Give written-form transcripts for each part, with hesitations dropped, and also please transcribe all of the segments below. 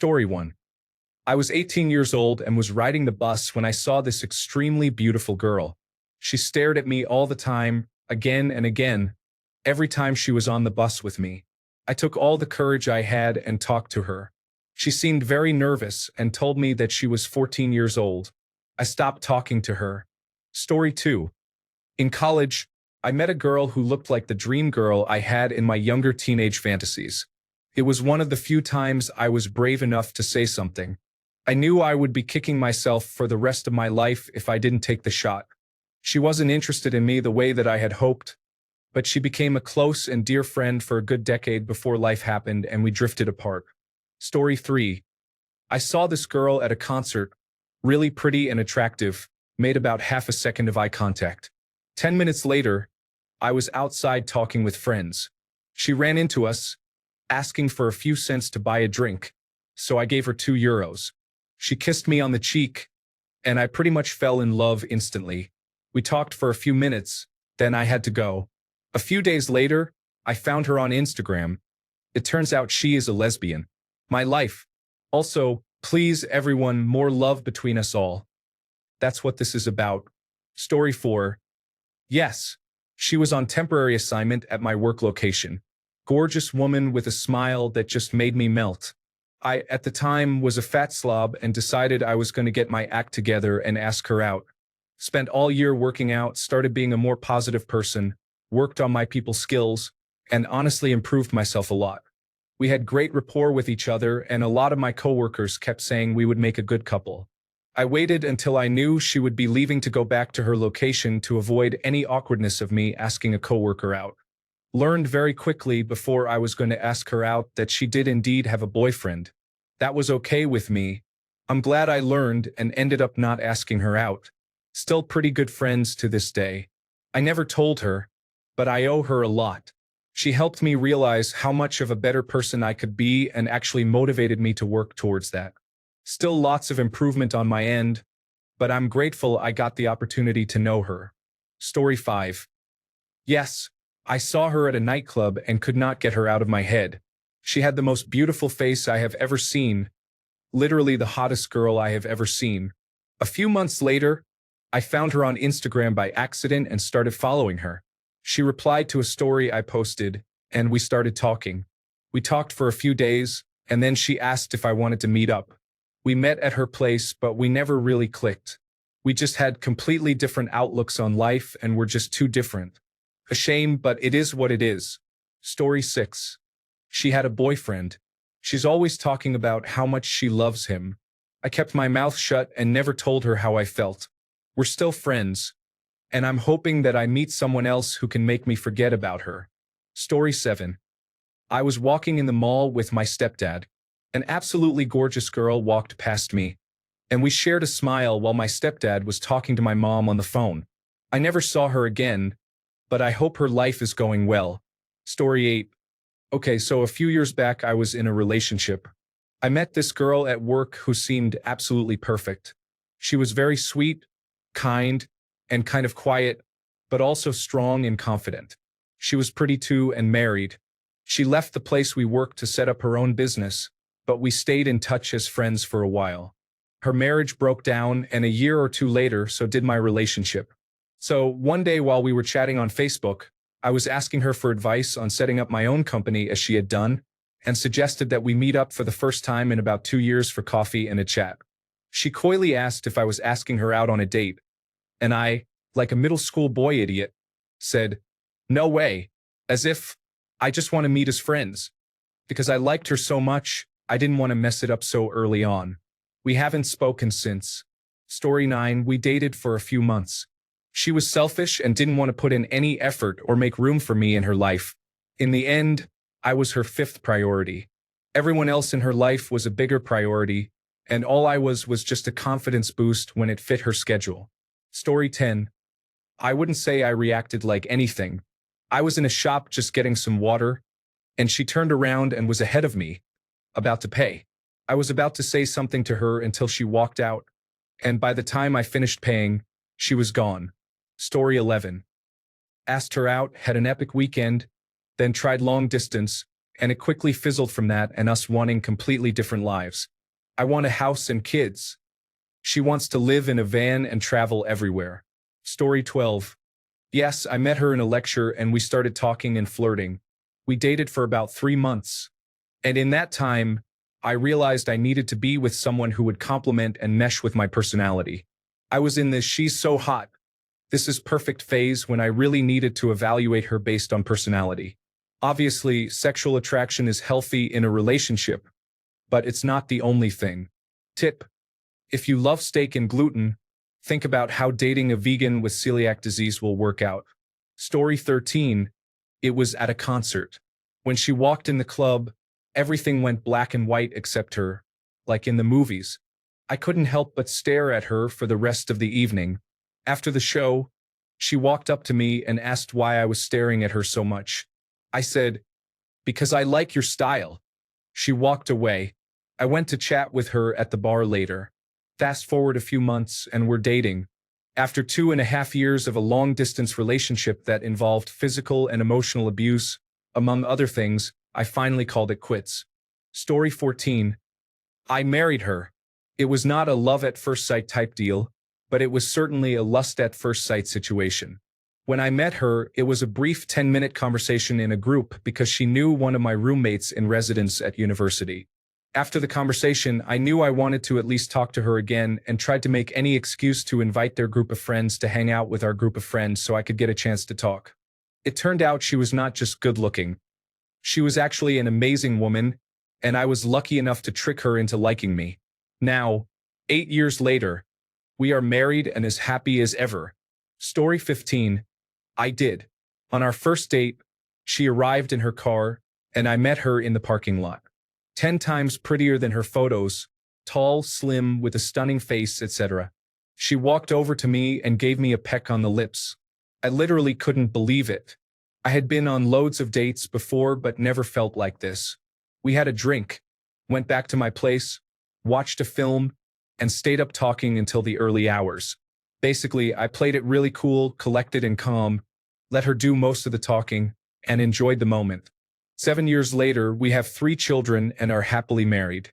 Story 1. I was 18 years old and was riding the bus when I saw this extremely beautiful girl. She stared at me all the time, again and again, every time she was on the bus with me. I took all the courage I had and talked to her. She seemed very nervous and told me that she was 14 years old. I stopped talking to her. Story 2. In college, I met a girl who looked like the dream girl I had in my younger teenage fantasies. It was one of the few times I was brave enough to say something. I knew I would be kicking myself for the rest of my life if I didn't take the shot. She wasn't interested in me the way that I had hoped, but she became a close and dear friend for a good decade before life happened and we drifted apart. Story 3. I saw this girl at a concert, really pretty and attractive, made about half a second of eye contact. 10 minutes later, I was outside talking with friends. She ran into us, asking for a few cents to buy a drink, so I gave her €2. She kissed me on the cheek, and I pretty much fell in love instantly. We talked for a few minutes, then I had to go. A few days later, I found her on Instagram. It turns out she is a lesbian. My life. Also, please everyone, more love between us all. That's what this is about. Story 4. Yes, she was on temporary assignment at my work location. Gorgeous woman with a smile that just made me melt. I, at the time, was a fat slob and decided I was going to get my act together and ask her out. Spent all year working out, started being a more positive person, worked on my people skills, and honestly improved myself a lot. We had great rapport with each other, and a lot of my coworkers kept saying we would make a good couple. I waited until I knew she would be leaving to go back to her location to avoid any awkwardness of me asking a coworker out. Learned very quickly before I was going to ask her out that she did indeed have a boyfriend. That was okay with me. I'm glad I learned and ended up not asking her out. Still pretty good friends to this day. I never told her, but I owe her a lot. She helped me realize how much of a better person I could be and actually motivated me to work towards that. Still lots of improvement on my end, but I'm grateful I got the opportunity to know her. Story 5. Yes, I saw her at a nightclub and could not get her out of my head. She had the most beautiful face I have ever seen, literally the hottest girl I have ever seen. A few months later, I found her on Instagram by accident and started following her. She replied to a story I posted, and we started talking. We talked for a few days, and then she asked if I wanted to meet up. We met at her place, but we never really clicked. We just had completely different outlooks on life and were just too different. A shame, but it is what it is. Story 6. She had a boyfriend. She's always talking about how much she loves him. I kept my mouth shut and never told her how I felt. We're still friends, and I'm hoping that I meet someone else who can make me forget about her. Story 7. I was walking in the mall with my stepdad. An absolutely gorgeous girl walked past me, and we shared a smile while my stepdad was talking to my mom on the phone. I never saw her again, but I hope her life is going well. Story 8. Okay, so a few years back I was in a relationship. I met this girl at work who seemed absolutely perfect. She was very sweet, kind, and kind of quiet, but also strong and confident. She was pretty too and married. She left the place we worked to set up her own business, but we stayed in touch as friends for a while. Her marriage broke down, and a year or two later, so did my relationship. So one day while we were chatting on Facebook, I was asking her for advice on setting up my own company as she had done, and suggested that we meet up for the first time in about 2 years for coffee and a chat. She coyly asked if I was asking her out on a date, and I, like a middle school boy idiot, said, "No way," as if I just want to meet as friends. Because I liked her so much, I didn't want to mess it up so early on. We haven't spoken since. Story 9. We dated for a few months. She was selfish and didn't want to put in any effort or make room for me in her life. In the end, I was her 5th priority. Everyone else in her life was a bigger priority, and all I was just a confidence boost when it fit her schedule. Story 10. I wouldn't say I reacted like anything. I was in a shop just getting some water, and she turned around and was ahead of me, about to pay. I was about to say something to her until she walked out, and by the time I finished paying, she was gone. Story 11. Asked her out, had an epic weekend, then tried long distance, and it quickly fizzled from that and us wanting completely different lives. I want a house and kids. She wants to live in a van and travel everywhere. Story 12. Yes, I met her in a lecture and we started talking and flirting. We dated for about 3 months. And in that time, I realized I needed to be with someone who would complement and mesh with my personality. I was in this she's so hot, this is perfect phase when I really needed to evaluate her based on personality. Obviously, sexual attraction is healthy in a relationship, but it's not the only thing. Tip: if you love steak and gluten, think about how dating a vegan with celiac disease will work out. Story 13. It was at a concert. When she walked in the club, everything went black and white except her, like in the movies. I couldn't help but stare at her for the rest of the evening. After the show, she walked up to me and asked why I was staring at her so much. I said, "Because I like your style." She walked away. I went to chat with her at the bar later. Fast forward a few months and we're dating. After 2.5 years of a long-distance relationship that involved physical and emotional abuse, among other things, I finally called it quits. Story 14. I married her. It was not a love-at-first-sight type deal, but it was certainly a lust-at-first-sight situation. When I met her, it was a brief 10-minute conversation in a group because she knew one of my roommates in residence at university. After the conversation, I knew I wanted to at least talk to her again and tried to make any excuse to invite their group of friends to hang out with our group of friends so I could get a chance to talk. It turned out she was not just good-looking. She was actually an amazing woman, and I was lucky enough to trick her into liking me. Now, 8 years later, we are married and as happy as ever. Story 15. I did. On our first date, she arrived in her car, and I met her in the parking lot. 10 times prettier than her photos, tall, slim, with a stunning face, etc. She walked over to me and gave me a peck on the lips. I literally couldn't believe it. I had been on loads of dates before but never felt like this. We had a drink, went back to my place, watched a film, and stayed up talking until the early hours. Basically, I played it really cool, collected and calm, let her do most of the talking, and enjoyed the moment. 7 years later, we have 3 children and are happily married.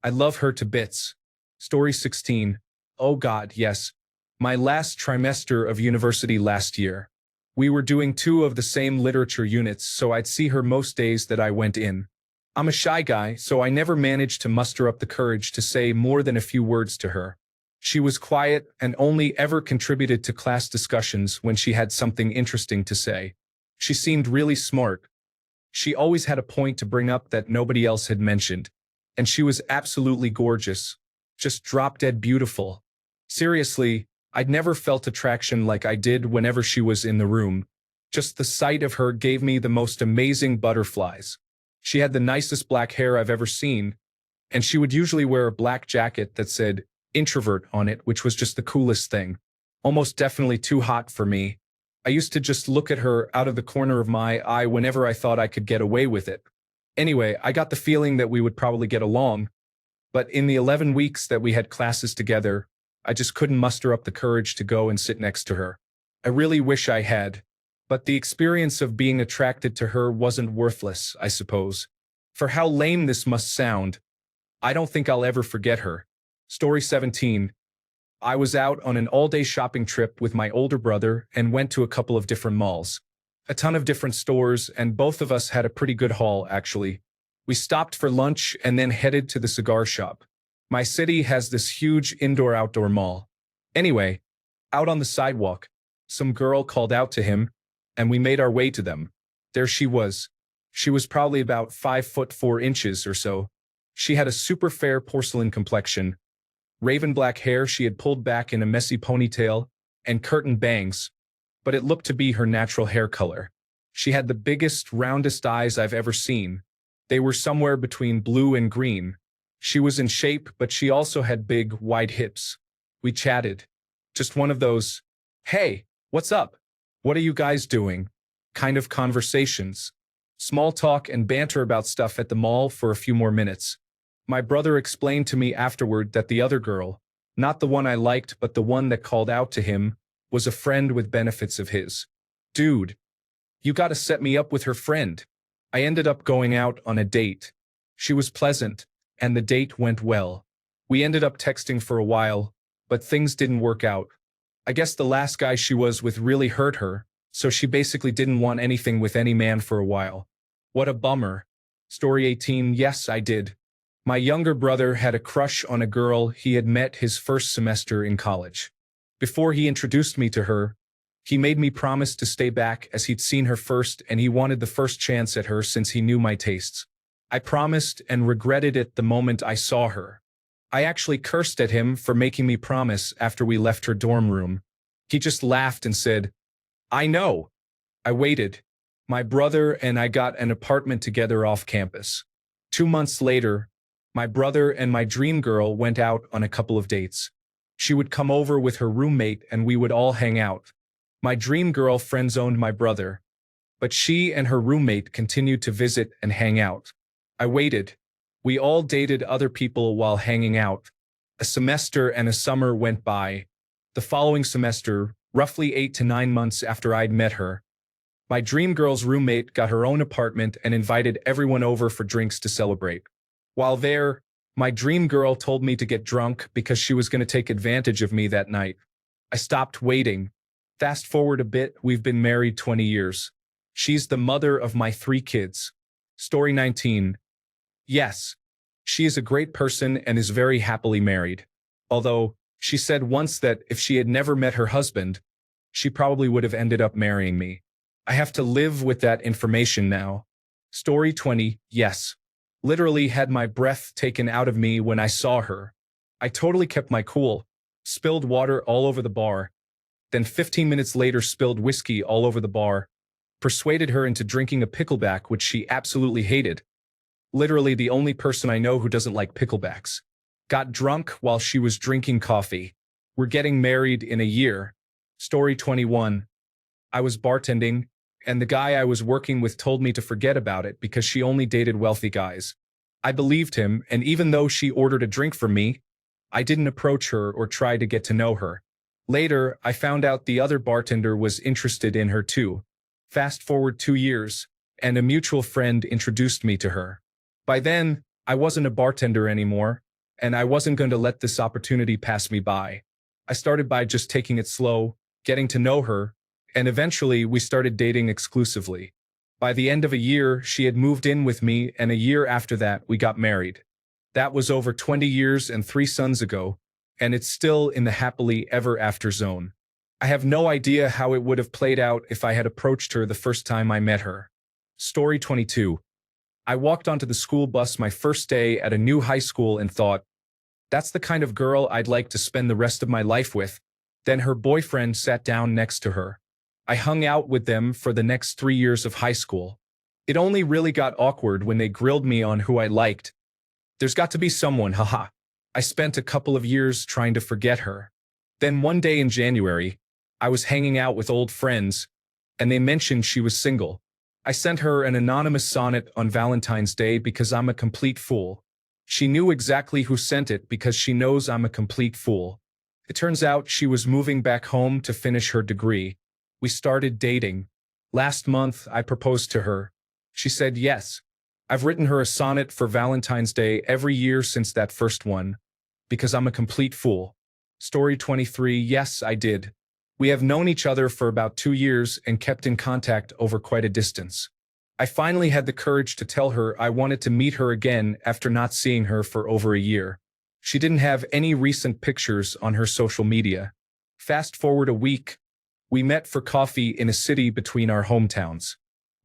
I love her to bits. Story 16. Oh God, yes. My last trimester of university last year. We were doing 2 of the same literature units, so I'd see her most days that I went in. I'm a shy guy, so I never managed to muster up the courage to say more than a few words to her. She was quiet and only ever contributed to class discussions when she had something interesting to say. She seemed really smart. She always had a point to bring up that nobody else had mentioned. And she was absolutely gorgeous. Just drop-dead beautiful. Seriously, I'd never felt attraction like I did whenever she was in the room. Just the sight of her gave me the most amazing butterflies. She had the nicest black hair I've ever seen, and she would usually wear a black jacket that said introvert on it, which was just the coolest thing. Almost definitely too hot for me. I used to just look at her out of the corner of my eye whenever I thought I could get away with it. Anyway, I got the feeling that we would probably get along, but in the 11 weeks that we had classes together, I just couldn't muster up the courage to go and sit next to her. I really wish I had. But the experience of being attracted to her wasn't worthless, I suppose. For how lame this must sound, I don't think I'll ever forget her. Story 17. I was out on an all-day shopping trip with my older brother and went to a couple of different malls. A ton of different stores, and both of us had a pretty good haul, actually. We stopped for lunch and then headed to the cigar shop. My city has this huge indoor-outdoor mall. Anyway, out on the sidewalk, some girl called out to him, and we made our way to them. There she was. She was probably about 5'4" or so. She had a super fair porcelain complexion, raven black hair she had pulled back in a messy ponytail, and curtain bangs, but it looked to be her natural hair color. She had the biggest, roundest eyes I've ever seen. They were somewhere between blue and green. She was in shape, but she also had big, wide hips. We chatted. Just one of those, "Hey, what's up? What are you guys doing?" kind of conversations. Small talk and banter about stuff at the mall for a few more minutes. My brother explained to me afterward that the other girl, not the one I liked but the one that called out to him, was a friend with benefits of his. "Dude, you gotta set me up with her friend." I ended up going out on a date. She was pleasant, and the date went well. We ended up texting for a while, but things didn't work out. I guess the last guy she was with really hurt her, so she basically didn't want anything with any man for a while. What a bummer. Story 18. Yes, I did. My younger brother had a crush on a girl he had met his first semester in college. Before he introduced me to her, he made me promise to stay back as he'd seen her first and he wanted the first chance at her since he knew my tastes. I promised and regretted it the moment I saw her. I actually cursed at him for making me promise after we left her dorm room. He just laughed and said, "I know." I waited. My brother and I got an apartment together off campus. 2 months later, my brother and my dream girl went out on a couple of dates. She would come over with her roommate and we would all hang out. My dream girl friend-zoned my brother, but she and her roommate continued to visit and hang out. I waited. We all dated other people while hanging out. A semester and a summer went by. The following semester, roughly 8 to 9 months after I'd met her, my dream girl's roommate got her own apartment and invited everyone over for drinks to celebrate. While there, my dream girl told me to get drunk because she was going to take advantage of me that night. I stopped waiting. Fast forward a bit, we've been married 20 years. She's the mother of my 3 kids. Story 19. Yes, she is a great person and is very happily married. Although, she said once that if she had never met her husband, she probably would have ended up marrying me. I have to live with that information now. Story 20. Yes. Literally had my breath taken out of me when I saw her. I totally kept my cool, spilled water all over the bar, then 15 minutes later spilled whiskey all over the bar, persuaded her into drinking a pickleback which she absolutely hated. Literally the only person I know who doesn't like picklebacks. Got drunk while she was drinking coffee. We're getting married in a year. Story 21. I was bartending, and the guy I was working with told me to forget about it because she only dated wealthy guys. I believed him, and even though she ordered a drink from me, I didn't approach her or try to get to know her. Later, I found out the other bartender was interested in her too. Fast forward 2 years, and a mutual friend introduced me to her. By then, I wasn't a bartender anymore, and I wasn't going to let this opportunity pass me by. I started by just taking it slow, getting to know her, and eventually we started dating exclusively. By the end of a year, she had moved in with me, and a year after that, we got married. That was over 20 years and 3 sons ago, and it's still in the happily ever after zone. I have no idea how it would have played out if I had approached her the first time I met her. Story 22. I walked onto the school bus my first day at a new high school and thought, that's the kind of girl I'd like to spend the rest of my life with. Then her boyfriend sat down next to her. I hung out with them for the next 3 years of high school. It only really got awkward when they grilled me on who I liked. There's got to be someone, haha. I spent a couple of years trying to forget her. Then one day in January, I was hanging out with old friends, and they mentioned she was single. I sent her an anonymous sonnet on Valentine's Day because I'm a complete fool. She knew exactly who sent it because she knows I'm a complete fool. It turns out she was moving back home to finish her degree. We started dating. Last month, I proposed to her. She said yes. I've written her a sonnet for Valentine's Day every year since that first one, because I'm a complete fool. Story 23. Yes, I did. We have known each other for about 2 years and kept in contact over quite a distance. I finally had the courage to tell her I wanted to meet her again after not seeing her for over a year. She didn't have any recent pictures on her social media. Fast forward a week, we met for coffee in a city between our hometowns.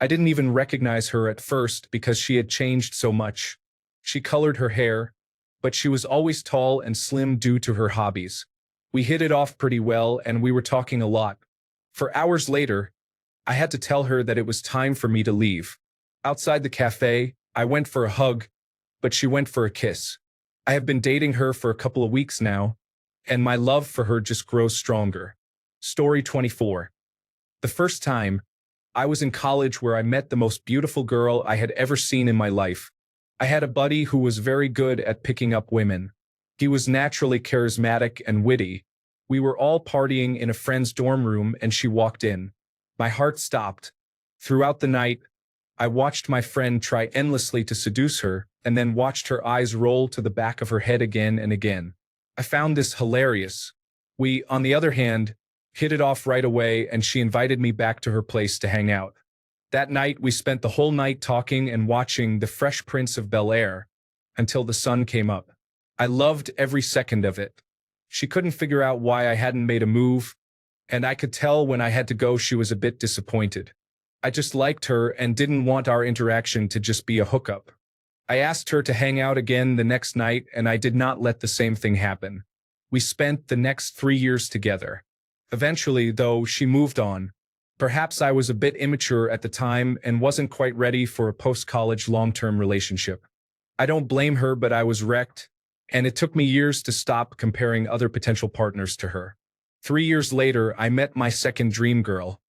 I didn't even recognize her at first because she had changed so much. She colored her hair, but she was always tall and slim due to her hobbies. We hit it off pretty well and we were talking a lot. For hours later, I had to tell her that it was time for me to leave. Outside the cafe, I went for a hug, but she went for a kiss. I have been dating her for a couple of weeks now, and my love for her just grows stronger. Story 24. The first time, I was in college where I met the most beautiful girl I had ever seen in my life. I had a buddy who was very good at picking up women. He was naturally charismatic and witty. We were all partying in a friend's dorm room and she walked in. My heart stopped. Throughout the night, I watched my friend try endlessly to seduce her, and then watched her eyes roll to the back of her head again and again. I found this hilarious. We, on the other hand, hit it off right away, and she invited me back to her place to hang out. That night, we spent the whole night talking and watching The Fresh Prince of Bel-Air until the sun came up. I loved every second of it. She couldn't figure out why I hadn't made a move, and I could tell when I had to go she was a bit disappointed. I just liked her and didn't want our interaction to just be a hookup. I asked her to hang out again the next night, and I did not let the same thing happen. We spent the next 3 years together. Eventually, though, she moved on. Perhaps I was a bit immature at the time and wasn't quite ready for a post-college long-term relationship. I don't blame her, but I was wrecked, and it took me years to stop comparing other potential partners to her. 3 years later, I met my second dream girl.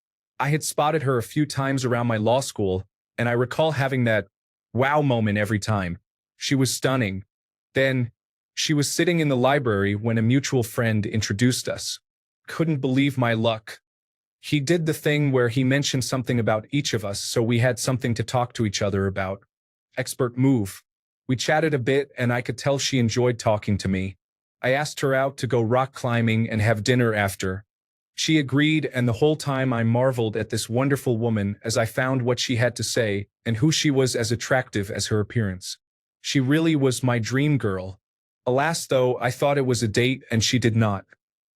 I had spotted her a few times around my law school, and I recall having that wow moment every time. She was stunning. Then, she was sitting in the library when a mutual friend introduced us. Couldn't believe my luck. He did the thing where he mentioned something about each of us, so we had something to talk to each other about. Expert move. We chatted a bit, and I could tell she enjoyed talking to me. I asked her out to go rock climbing and have dinner after. She agreed, and the whole time I marveled at this wonderful woman as I found what she had to say and who she was as attractive as her appearance. She really was my dream girl. Alas, though, I thought it was a date and she did not.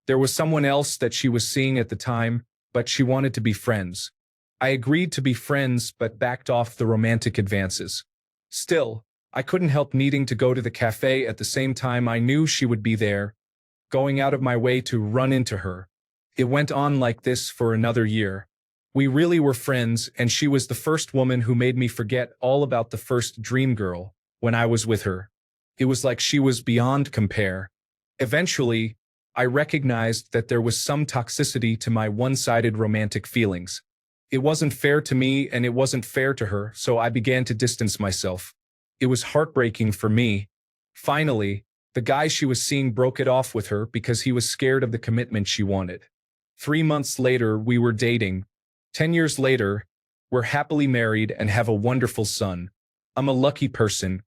There was someone else that she was seeing at the time, but she wanted to be friends. I agreed to be friends but backed off the romantic advances. Still, I couldn't help needing to go to the cafe at the same time I knew she would be there, going out of my way to run into her. It went on like this for another year. We really were friends, and she was the first woman who made me forget all about the first dream girl when I was with her. It was like she was beyond compare. Eventually, I recognized that there was some toxicity to my one-sided romantic feelings. It wasn't fair to me, and it wasn't fair to her, so I began to distance myself. It was heartbreaking for me. Finally, the guy she was seeing broke it off with her because he was scared of the commitment she wanted. 3 months later, we were dating. 10 years later, we're happily married and have a wonderful son. I'm a lucky person,